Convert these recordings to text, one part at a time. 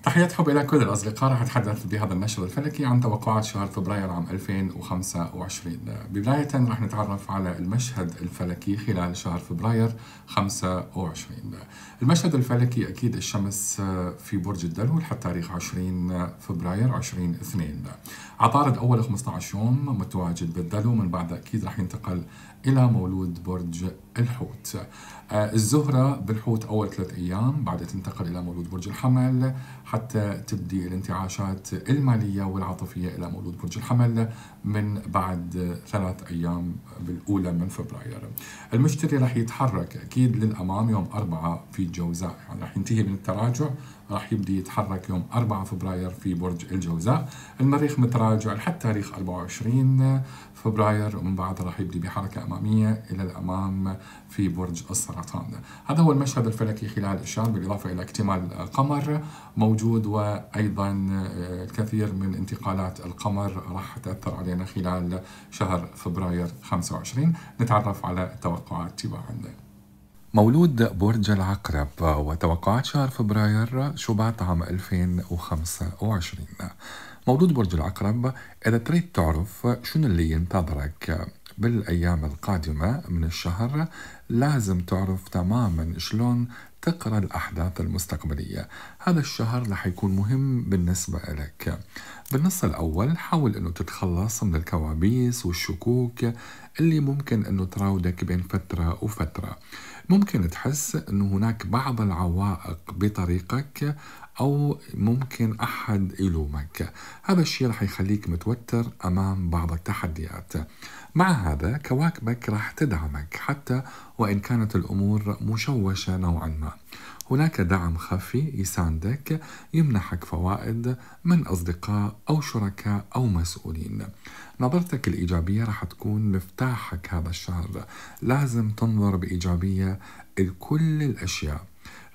تحيات حب إلى كل الأصدقاء. راح أتحدث بهذا النشر الفلكي عن توقعات شهر فبراير عام 2025. بداية راح نتعرف على المشهد الفلكي خلال شهر فبراير 25. المشهد الفلكي أكيد الشمس في برج الدلو لحد تاريخ 20 فبراير 2022. عطارد أول 15 يوم متواجد بالدلو، من بعد أكيد راح ينتقل إلى مولود برج الحوت. الزهرة بالحوت أول 3 أيام، بعد تنتقل إلى مولود برج الحمل حتى تبدي الانتعاشات المالية والعاطفية إلى مولود برج الحمل من بعد 3 أيام بالأولى من فبراير. المشتري راح يتحرك أكيد للأمام يوم 4 في الجوزاء، يعني راح ينتهي من التراجع، راح يبدي يتحرك يوم 4 فبراير في برج الجوزاء. المريخ متراجع لحد تاريخ 24 فبراير، ومن بعد راح يبدي بحركة أمامية إلى الأمام في برج السرطان. هذا هو المشهد الفلكي خلال الشهر، بالإضافة إلى اكتمال قمر موجود، وأيضا الكثير من انتقالات القمر راح تأثر علينا خلال شهر فبراير 25. نتعرف على التوقعات تباعا. مولود برج العقرب وتوقعات شهر فبراير شباط عام 2025. مولود برج العقرب، إذا تريد تعرف شنو اللي ينتظرك بالأيام القادمة من الشهر، لازم تعرف تماما شلون تقرأ الأحداث المستقبلية. هذا الشهر رح يكون مهم بالنسبة لك. بالنص الأول حاول أنه تتخلص من الكوابيس والشكوك اللي ممكن أنه تراودك بين فترة وفترة. ممكن تحس أنه هناك بعض العوائق بطريقك، أو ممكن أحد يلومك. هذا الشيء رح يخليك متوتر أمام بعض التحديات. مع هذا كواكبك رح تدعمك حتى وإن كانت الأمور مشوشة نوعا ما. هناك دعم خفي يساندك، يمنحك فوائد من أصدقاء أو شركاء أو مسؤولين. نظرتك الإيجابية رح تكون مفتاحك هذا الشهر. لازم تنظر بإيجابية لكل الأشياء.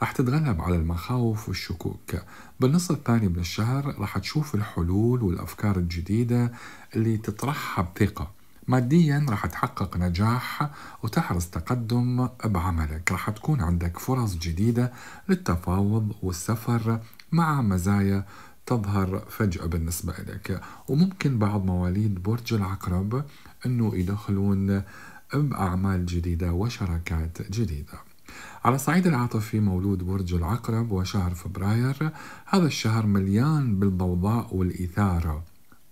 رح تتغلب على المخاوف والشكوك. بالنصف الثاني من الشهر رح تشوف الحلول والأفكار الجديدة اللي تطرحها بثقة. ماديا رح تحقق نجاح وتحرز تقدم بعملك. رح تكون عندك فرص جديدة للتفاوض والسفر مع مزايا تظهر فجأة بالنسبة لك. وممكن بعض مواليد برج العقرب أنه يدخلون بأعمال جديدة وشراكات جديدة. على الصعيد العاطفي، مولود برج العقرب وشهر فبراير، هذا الشهر مليان بالضوضاء والإثارة.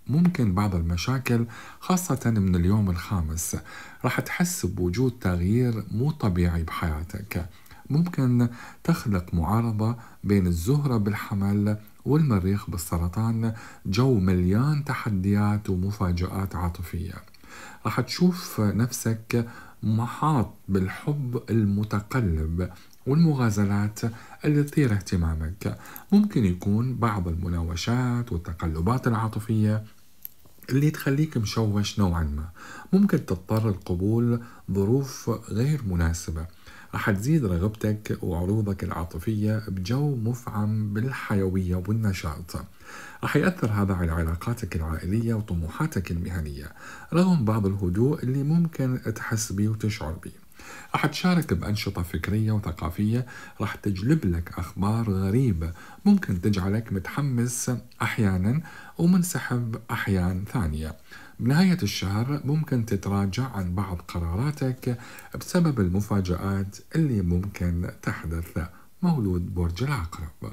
ممكن بعض المشاكل خاصة من اليوم الخامس. راح تحس بوجود تغيير مو طبيعي بحياتك. ممكن تخلق معارضة بين الزهرة بالحمل والمريخ بالسرطان، جو مليان تحديات ومفاجآت عاطفية. راح تشوف نفسك محاط بالحب المتقلب والمغازلات اللي تثير اهتمامك. ممكن يكون بعض المناوشات والتقلبات العاطفية اللي تخليك مشوش نوعا ما. ممكن تضطر لقبول ظروف غير مناسبة. راح تزيد رغبتك وعروضك العاطفية بجو مفعم بالحيوية والنشاط. راح يأثر هذا على علاقاتك العائلية وطموحاتك المهنية، رغم بعض الهدوء اللي ممكن تحس به وتشعر به. راح تشارك بأنشطة فكرية وثقافية راح تجلب لك أخبار غريبة، ممكن تجعلك متحمس أحيانا ومنسحب أحيان ثانية. بنهاية الشهر ممكن تتراجع عن بعض قراراتك بسبب المفاجآت اللي ممكن تحدث. مولود برج العقرب.